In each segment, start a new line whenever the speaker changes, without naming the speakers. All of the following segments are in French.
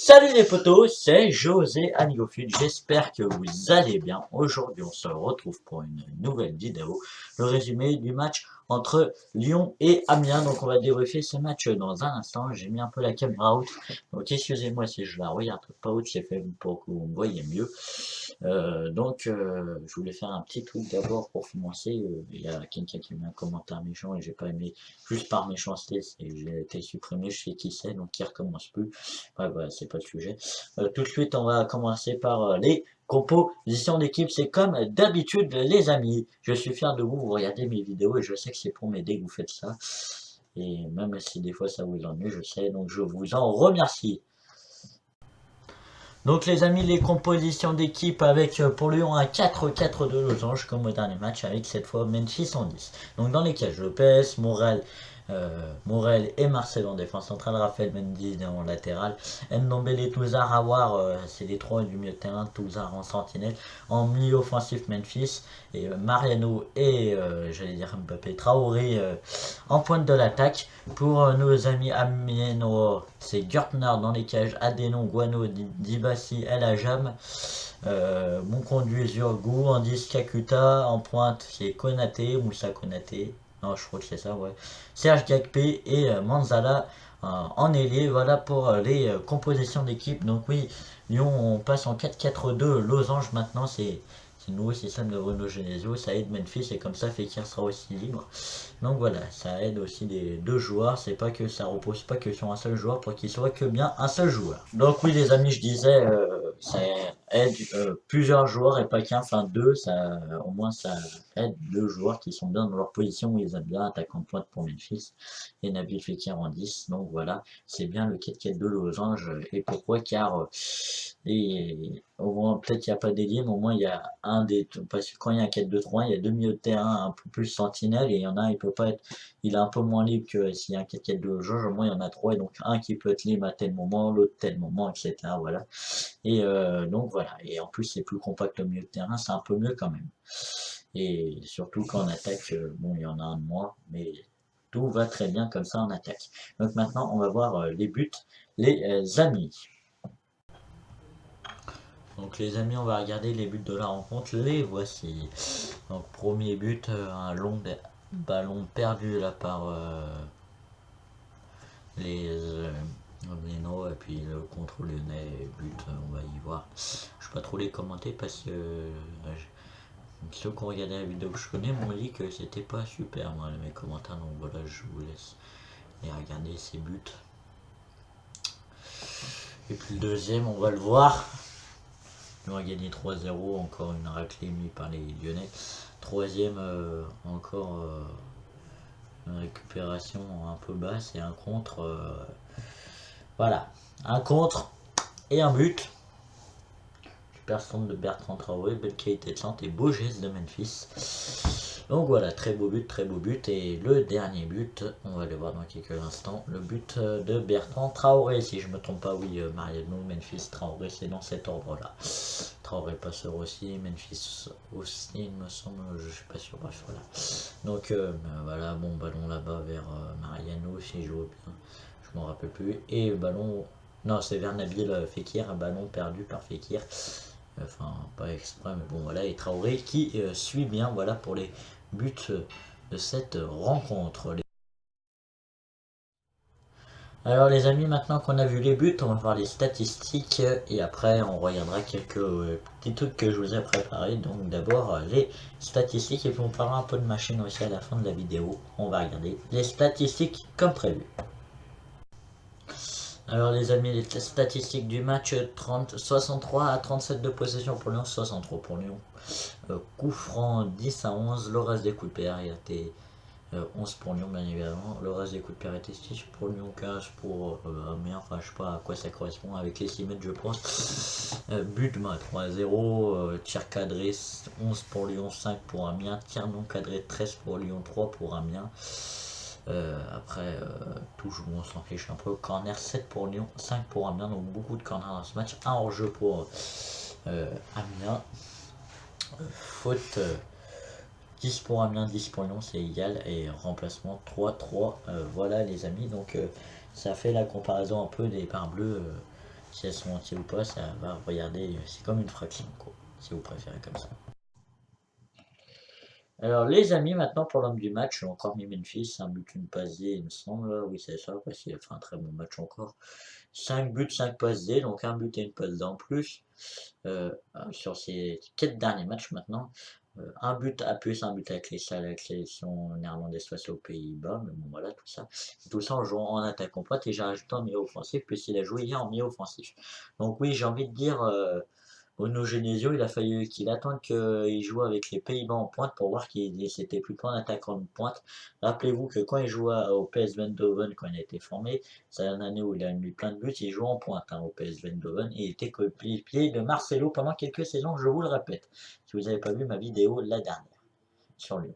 Salut les potos, c'est José Anigofude, j'espère que vous allez bien. Aujourd'hui on se retrouve pour une nouvelle vidéo, le résumé du match entre Lyon et Amiens. Donc on va débriefer ce match dans un instant. J'ai mis un peu la caméra haute, donc excusez-moi si je la regarde pas haute, c'est fait pour que vous me voyez mieux. Je voulais faire un petit truc d'abord pour commencer. Il y a quelqu'un qui m'a un commentaire méchant et j'ai pas aimé, juste par méchanceté, et j'ai été supprimé, je sais qui c'est, donc il recommence plus. Ouais, bah, c'est pas le sujet. Tout de suite, on va commencer par les compositions d'équipe. C'est comme d'habitude, les amis. Je suis fier de vous. Vous regardez mes vidéos et je sais que c'est pour m'aider que vous faites ça. Et même si des fois ça vous ennuie, je sais. Donc je vous en remercie. Donc les amis, les compositions d'équipe avec pour Lyon un 4-4-2 losange comme au dernier match avec cette fois Memphis en 10. Donc dans les cages Lopez, Morel et Marcel en défense centrale, Raphaël Mendy en latéral, Ndombele, Touzard, Awar, c'est les trois du milieu de terrain, Touzard en sentinelle, en milieu offensif Memphis, et Mariano et j'allais dire Mbappé, Traoré en pointe de l'attaque. Pour nos amis amiénois, c'est Gürtner dans les cages, Adenon, Guano, Dibassi, El Ajam, mon conduit Zurgou, en 10 Kakuta, en pointe c'est Konaté, Moussa Konaté, non je crois que c'est ça, ouais, Serge Gakpé et Manzala en ailier. Voilà pour les compositions d'équipe. Donc oui, Lyon on passe en 4-4-2 losange maintenant, c'est le nouveau système de Bruno Genesio, ça aide Memphis et comme ça Fekir sera aussi libre. Donc voilà, ça aide aussi les deux joueurs, c'est pas que ça repose pas que sur un seul joueur pour qu'il soit que bien un seul joueur. Donc oui les amis, je disais, ça aide plusieurs joueurs et pas qu'un, enfin deux, ça, au moins ça aide deux joueurs qui sont bien dans leur position où ils aiment bien, attaquant de pointe pour Memphis et Nabil Fekir en 10. Donc voilà, c'est bien le 4-4-2 losange. Et pourquoi? Car au moins peut-être qu'il n'y a pas d'ailier, mais au moins il y a un des, parce que quand il y a un 4-2-3, il y a deux milieux de terrain un peu plus sentinelle et il y en a un, il peut pas être, il est un peu moins libre que s'il y a un 4-4-2 losange, au moins il y en a trois et donc un qui peut être libre à tel moment, l'autre tel moment, etc. Voilà. Et donc voilà. Et en plus c'est plus compact au milieu de terrain, c'est un peu mieux quand même. Et surtout quand on attaque, bon il y en a un de moins, mais tout va très bien comme ça en attaque. Donc maintenant on va voir les buts, les amis. Donc les amis, on va regarder les buts de la rencontre, les voici. Donc premier but, un long ballon perdu là par les Léno et puis le contre lyonnais, but, on va y voir. Je ne vais pas trop les commenter parce que ceux qui ont regardé la vidéo que je connais m'ont dit que c'était pas super, moi, mes commentaires, donc voilà, je vous laisse les regarder ces buts. Et puis le deuxième, on va le voir. On a gagné 3-0, encore une raclée mise par les Lyonnais. Troisième, encore une récupération un peu basse et un contre. Voilà, un contre et un but. Super centre de Bertrand Traoré, belle qualité de centre et beau geste de Memphis. Donc voilà, très beau but, très beau but. Et le dernier but, on va le voir dans quelques instants, le but de Bertrand Traoré, si je ne me trompe pas, oui, Mariano, Memphis, Traoré, c'est dans cet ordre-là. Traoré passeur aussi, Memphis aussi, il me semble, je suis pas sûr, bref, voilà. Donc voilà, bon ballon là-bas vers Mariano, si je joue bien, je m'en rappelle plus. Et ballon, non, c'est vers Nabil Fekir, un ballon perdu par Fekir. Enfin, pas exprès, mais bon, voilà. Et Traoré qui suit bien, voilà, pour les buts de cette rencontre. Alors les amis, maintenant qu'on a vu les buts, on va voir les statistiques et après on regardera quelques petits trucs que je vous ai préparés. Donc d'abord les statistiques et puis on parlera un peu de machine aussi à la fin de la vidéo. On va regarder les statistiques comme prévu. Alors les amis, les statistiques du match, 63 à 37 de possession pour Lyon, 63 pour Lyon. Coup franc 10 à 11, le reste des coups de pied arrêtés 11 pour Lyon bien évidemment, le reste des coups de pied arrêtés 6 pour Lyon, 15 pour Amiens, enfin je sais pas à quoi ça correspond avec les 6 mètres je pense. But 3-0, tir cadré 11 pour Lyon, 5 pour Amiens, tir non cadré 13 pour Lyon, 3 pour Amiens. Après, toujours on s'en fiche un peu. Corner 7 pour Lyon, 5 pour Amiens, donc beaucoup de corners dans ce match. Un hors-jeu pour Amiens. Faute 10 pour Amiens, 10 pour Lyon, c'est égal. Et remplacement 3-3. Voilà les amis, donc ça fait la comparaison un peu des parts bleus Si elles sont entières ou pas, ça va regarder, c'est comme une fraction, quoi, si vous préférez comme ça. Alors les amis, maintenant pour l'homme du match, j'ai encore mis Memphis, un but, une passe D, il me semble, oui c'est ça, parce qu'il a fait un très bon match encore. 5 buts, 5 passes D, donc un but et une passe D en plus, sur ces 4 derniers matchs maintenant. Un but à plus, un but avec les sélections néerlandaises face aux Pays-Bas, mais bon voilà, tout ça en jouant en attaque complète et j'ai rajouté en milieu offensif, puisqu'il a joué hier en milieu offensif. Donc oui, j'ai envie de dire, Bruno Genesio, il a fallu qu'il attende qu'il joue avec les Pays-Bas en pointe pour voir qu'il s'était plutôt un attaquant de pointe. Rappelez-vous que quand il jouait au PSV Eindhoven, quand il a été formé, c'est une année où il a mis plein de buts, il jouait en pointe au PSV Eindhoven et il était coéquipier de Marcelo pendant quelques saisons, je vous le répète. Si vous n'avez pas vu ma vidéo la dernière sur lui.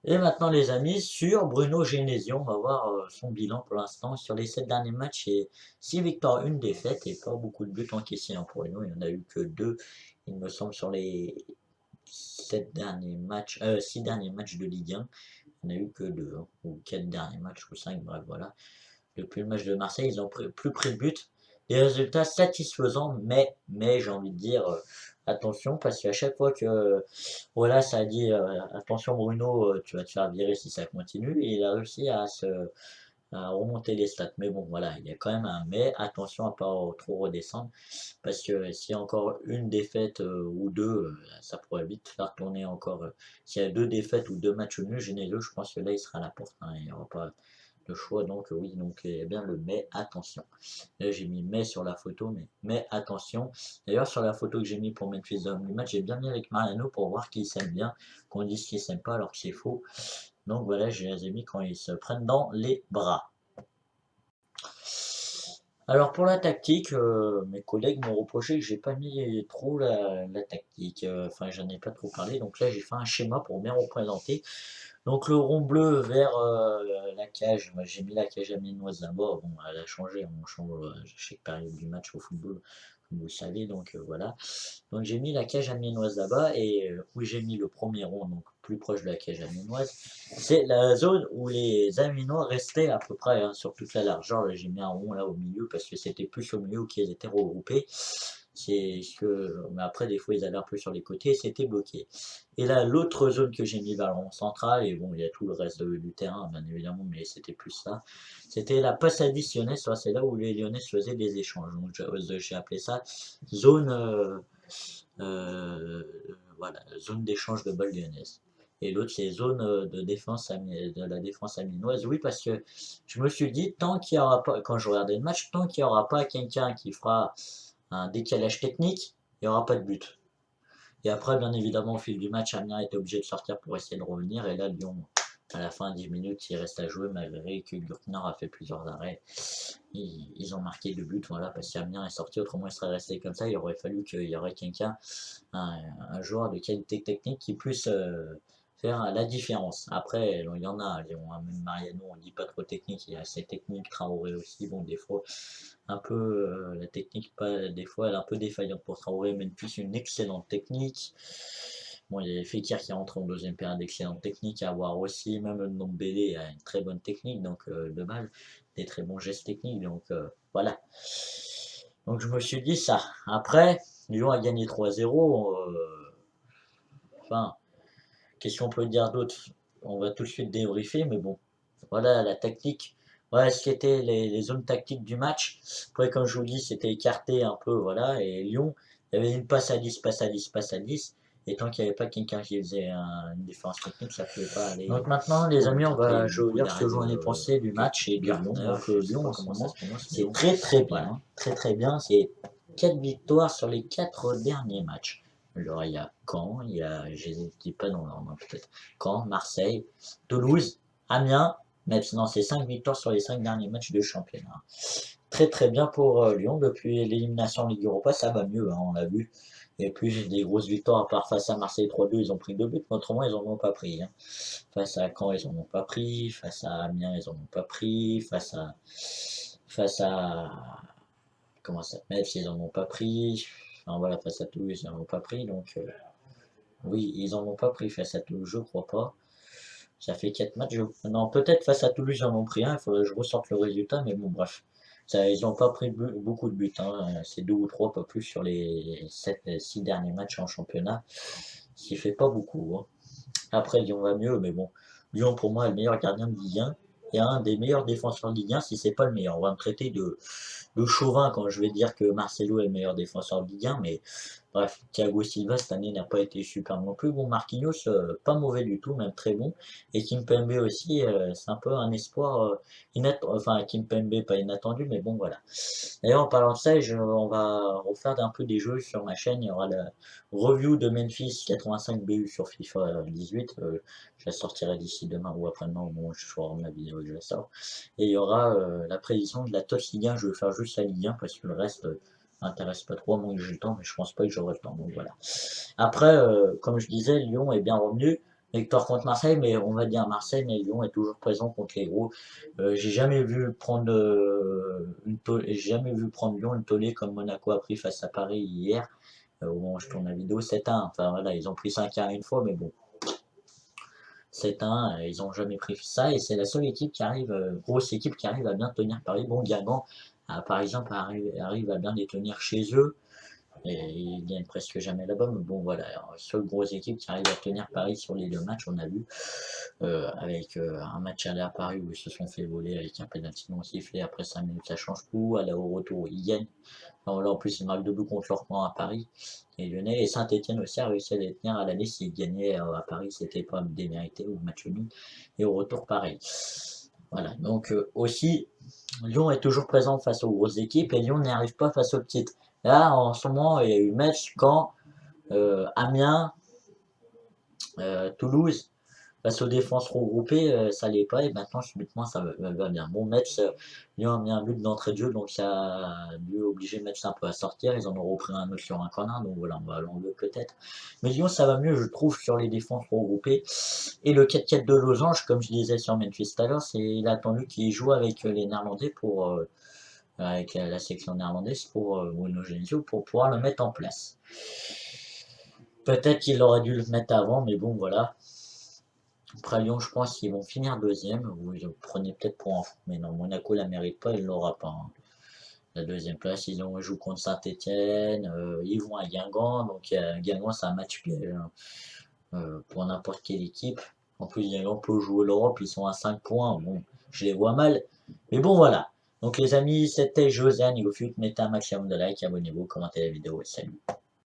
Et maintenant les amis, sur Bruno Genesio, on va voir son bilan pour l'instant. Sur les 7 derniers matchs, c'est 6 victoires, 1 défaite et pas beaucoup de buts encaissés pour lui. Il n'y en a eu que 2, il me semble, sur les 6 derniers matchs de Ligue 1. Il n'y en a eu que 2, ou 4 derniers matchs, ou 5, bref, voilà. Depuis le match de Marseille, ils n'ont plus pris de but. Des résultats satisfaisants, mais j'ai envie de dire, attention, parce qu'à chaque fois que voilà, ça a dit attention Bruno, tu vas te faire virer si ça continue, et il a réussi à remonter les stats. Mais bon, voilà, il y a quand même un mais, attention à pas trop redescendre, parce que s'il y a encore une défaite ou deux, ça pourrait vite faire tourner encore. S'il y a 2 défaites ou 2 matchs nuls, Genesio, je pense que là il sera à la porte, il n'y aura pas le choix, donc oui, donc il y a bien le mais attention. Là j'ai mis mais sur la photo, mais attention. D'ailleurs sur la photo que j'ai mis pour Memphis du match, j'ai bien mis avec Mariano pour voir qu'ils s'aiment bien, qu'on dise qu'ils s'aiment pas alors que c'est faux. Donc voilà, je les ai mis quand ils se prennent dans les bras. Alors pour la tactique, mes collègues m'ont reproché que j'ai pas mis trop la tactique, enfin j'en ai pas trop parlé, donc là j'ai fait un schéma pour bien représenter. Donc le rond bleu vers la cage, moi j'ai mis la cage amiénoise d'abord, bon elle a changé, on change chaque période du match au football, comme vous le savez, donc voilà. Donc j'ai mis la cage amiénoise là-bas et où j'ai mis le premier rond, donc plus proche de la cage amiénoise, c'est la zone où les Amiénois restaient à peu près sur toute la largeur. J'ai mis un rond là au milieu parce que c'était plus au milieu qu'ils étaient regroupés. Mais après, des fois, ils allaient un peu sur les côtés et c'était bloqué. Et là, l'autre zone que j'ai mis vers le rond central, et bon, il y a tout le reste du terrain, bien évidemment, mais c'était plus ça. C'était la passe additionnelle, c'est là où les Lyonnais faisaient des échanges. Donc, j'ai appelé ça zone, euh, voilà, zone d'échange de balles lyonnaise. Et l'autre, c'est zone de défense de la défense amiénoise. Oui, parce que je me suis dit, tant qu'il n'y aura pas, quand je regardais le match, tant qu'il n'y aura pas quelqu'un qui fera un décalage technique, il n'y aura pas de but. Et après, bien évidemment, au fil du match, Amiens était obligé de sortir pour essayer de revenir. Et là, Lyon, à la fin, 10 minutes, il reste à jouer, malgré que Gurtner a fait plusieurs arrêts. Ils ont marqué 2 buts, voilà, parce qu'Amiens est sorti, autrement il serait resté comme ça. Il aurait fallu qu'il y aurait quelqu'un, un joueur de qualité technique qui puisse faire la différence. Après, il y en a, même Mariano, on dit pas trop technique, il est assez technique, Traoré aussi, bon, des fois, un peu la technique, pas, des fois, elle est un peu défaillante pour Traoré, mais plus une excellente technique. Bon, il y a Fekir qui rentre en deuxième période d'excellente technique à avoir aussi, même Ndombele a une très bonne technique, donc de mal, des très bons gestes techniques, donc voilà. Donc je me suis dit ça. Après, Lyon a gagné 3-0. Enfin, qu'est-ce qu'on peut dire d'autre? On va tout de suite débriefer, mais bon, voilà la tactique. Voilà ce qui était les zones tactiques du match. Après, comme je vous dis, c'était écarté un peu, voilà. Et Lyon, il y avait une passe à 10, passe à 10, passe à 10. Et tant qu'il n'y avait pas quelqu'un qui faisait une différence technique, ça ne pouvait pas aller. Donc maintenant, les amis, je vais vous dire ce que j'en ai pensé du match et du Lyon. Donc Lyon, en ce moment, c'est très très bien. Très très bien. C'est 4 victoires sur les 4 derniers matchs. Alors, il y a Caen, il y a, je ne dis pas dans l'ordre, peut-être. Caen, Marseille, Toulouse, Amiens, maintenant c'est 5 victoires sur les 5 derniers matchs de championnat. Très très bien pour Lyon, depuis l'élimination en Ligue Europa, ça va mieux, on l'a vu. Et puis j'ai des grosses victoires, à part face à Marseille 3-2, ils ont pris 2 buts, mais autrement ils n'en ont pas pris. Face à Caen, ils n'en ont pas pris, face à Amiens, ils n'en ont pas pris, face à comment ça s'appelle, ils n'en ont pas pris. Enfin voilà, face à Toulouse, ils n'en ont pas pris, donc oui, ils n'en ont pas pris face à Toulouse, je crois pas. Ça fait 4 matchs. Non, peut-être face à Toulouse, ils en ont pris un. Il faudrait que je ressorte le résultat, mais bon, bref. Ils n'ont pas pris beaucoup de buts, hein. C'est 2 ou 3, pas plus sur les 6 derniers matchs en championnat, ce qui fait pas beaucoup, hein. Après, Lyon va mieux, mais bon, Lyon pour moi est le meilleur gardien de Ligue 1 et un des meilleurs défenseurs de Ligue 1, si c'est pas le meilleur. On va me traiter de chauvin quand je vais dire que Marcelo est le meilleur défenseur de Ligue 1, mais bref, Thiago Silva cette année n'a pas été super non plus. Bon, Marquinhos, pas mauvais du tout, même très bon. Et Kimpembe aussi, c'est un peu un espoir enfin Kimpembe pas inattendu, mais bon voilà. D'ailleurs, en parlant de ça, on va refaire un peu des jeux sur ma chaîne. Il y aura la review de Memphis 85 BU sur FIFA 18. Je la sortirai d'ici demain ou après-demain au moment où je ferai ma vidéo que je la sors. Et il y aura la prédiction de la TOS Ligue 1. Je vais faire juste la Ligue 1 parce que le reste m'intéresse pas trop, à moins que j'ai le temps, mais je pense pas que j'aurai le temps. Donc voilà. Après, comme je disais, Lyon est bien revenu. Victoire contre Marseille, mais on va dire Marseille, mais Lyon est toujours présent contre les gros. J'ai jamais vu prendre j'ai jamais vu prendre Lyon une tollée comme Monaco a pris face à Paris hier, au moment où je tourne la vidéo, 7-1. Enfin voilà, ils ont pris 5-1 une fois, mais bon, 7-1, ils ont jamais pris ça, et c'est la seule équipe qui arrive, grosse équipe qui arrive à bien tenir Paris. Bon, Guingamp, par exemple, arrive à bien les tenir chez eux. Et ils gagnent presque jamais là-bas, mais bon voilà, seule grosse équipe qui arrive à tenir Paris sur les 2 matchs, on a vu, avec un match aller à Paris où ils se sont fait voler avec un pénalty non sifflé, après 5 minutes ça change tout, au retour ils gagnent, alors là en plus ils marquent 2 buts contre leur camp à Paris, et Lyonnais, et Saint-Etienne aussi a réussi à les tenir à l'aller, s'ils gagnaient à Paris c'était pas démérité, ou match nul, et au retour pareil. Voilà, donc aussi, Lyon est toujours présent face aux grosses équipes et Lyon n'y arrive pas face aux petites. Là, en ce moment, il y a eu match quand Amiens, Toulouse, face aux défenses regroupées, ça l'est pas et maintenant subitement ça va bien. Bon, Metz, Lyon a mis un but d'entrée de jeu, donc ça a dû obliger Metz un peu à sortir. Ils en ont repris un autre sur un corner, donc voilà, on va l'enlever peut-être. Mais Lyon, ça va mieux, je trouve, sur les défenses regroupées. Et le 4-4 de Losange, comme je disais sur Memphis tout à l'heure, il a attendu qu'il joue avec les Néerlandais avec la section néerlandaise pour Bruno Genesio pour pouvoir le mettre en place. Peut-être qu'il aurait dû le mettre avant, mais bon, voilà. Après Lyon, je pense qu'ils vont finir deuxième. Vous le prenez peut-être pour un fou, mais non, Monaco la mérite pas, il l'aura pas, hein. La deuxième place, ils jouent contre Saint-Etienne, ils vont à Guingamp, donc Guingamp c'est un match piège, hein, pour n'importe quelle équipe. En plus, Guingamp peut jouer l'Europe, ils sont à 5 points, bon, je les vois mal. Mais bon, voilà. Donc les amis, c'était Josiane, il vous mettez un maximum de likes, abonnez-vous, commentez la vidéo et salut.